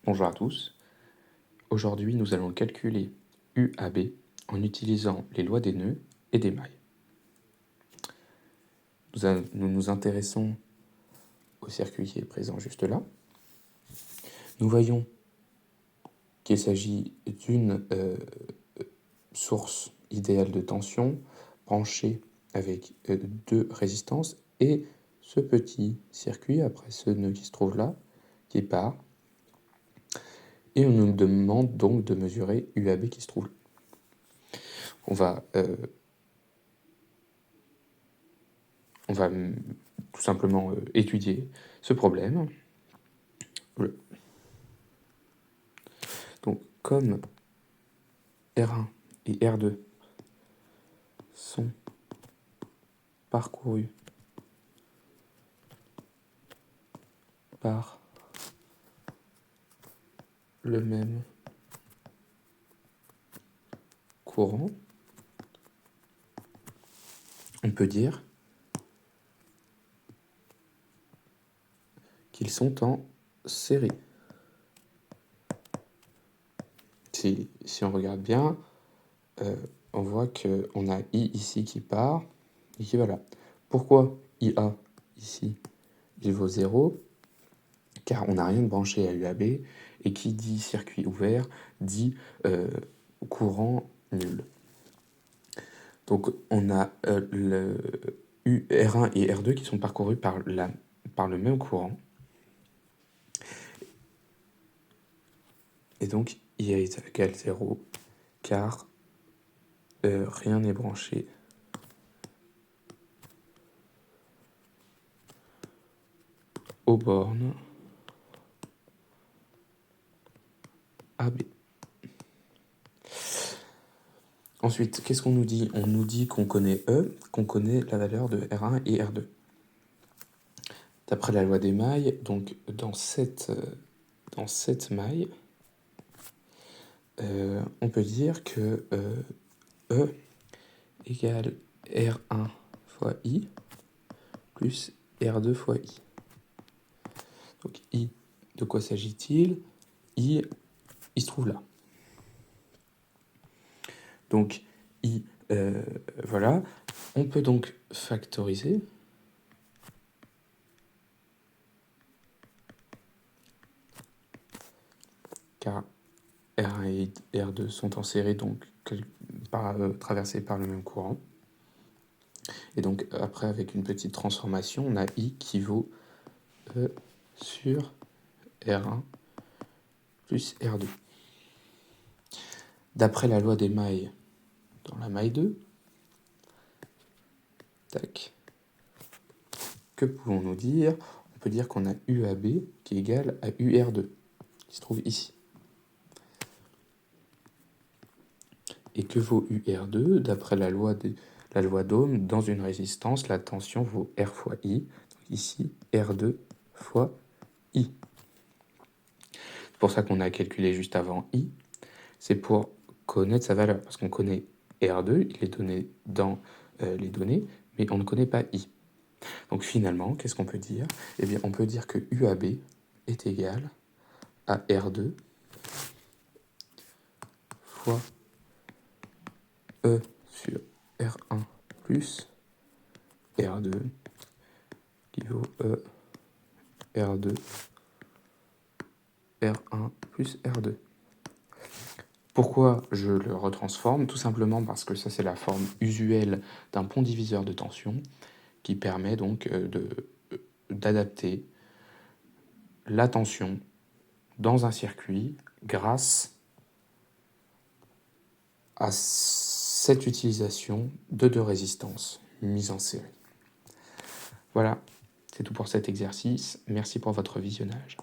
Bonjour à tous. Aujourd'hui, nous allons calculer UAB en utilisant les lois des nœuds et des mailles. Nous nous intéressons au circuit qui est présent juste là. Nous voyons qu'il s'agit d'une source idéale de tension branchée avec deux résistances et ce petit circuit, après ce nœud qui se trouve là, qui part. Et on nous demande donc de mesurer UAB qui se trouve là. On va tout simplement étudier ce problème. Donc, comme R1 et R2 sont parcourus par le même courant, on peut dire qu'ils sont en série. Si on regarde bien, on voit qu'on a I ici qui part et qui va là. Pourquoi IA ici, il vaut 0? Car on n'a rien de branché à UAB, et qui dit circuit ouvert dit courant nul. Donc on a le R1 et R2 qui sont parcourus par le même courant. Et donc IA est égal 0, car rien n'est branché aux bornes AB. Ensuite, qu'est-ce qu'on nous dit? On nous dit qu'on connaît E, qu'on connaît la valeur de R1 et R2. D'après la loi des mailles, donc dans cette maille, on peut dire que E égale R1 fois I plus R2 fois I. Donc I, de quoi s'agit-il? I, il se trouve là. Donc I, voilà. On peut donc factoriser. Car R1 et R2 sont en série, donc traversés par le même courant. Et donc après, avec une petite transformation, on a I qui vaut E sur R1 plus R2. D'après la loi des mailles, dans la maille 2, tac, que pouvons-nous dire? On peut dire qu'on a UAB qui est égal à UR2, qui se trouve ici. Et que vaut UR2? D'après la loi d'Ohm, dans une résistance, la tension vaut R fois I. Donc ici, R2 fois I. C'est pour ça qu'on a calculé juste avant I. C'est pour connaître sa valeur, parce qu'on connaît R2, il est donné dans les données, mais on ne connaît pas I. Donc finalement, qu'est-ce qu'on peut dire? Eh bien, on peut dire que UAB est égal à R2 fois E sur R1 plus R2 qui vaut E R2 R1 plus R2. Pourquoi je le retransforme? Tout simplement parce que ça, c'est la forme usuelle d'un pont diviseur de tension qui permet donc d'adapter la tension dans un circuit grâce à cette utilisation de deux résistances mises en série. Voilà, c'est tout pour cet exercice. Merci pour votre visionnage.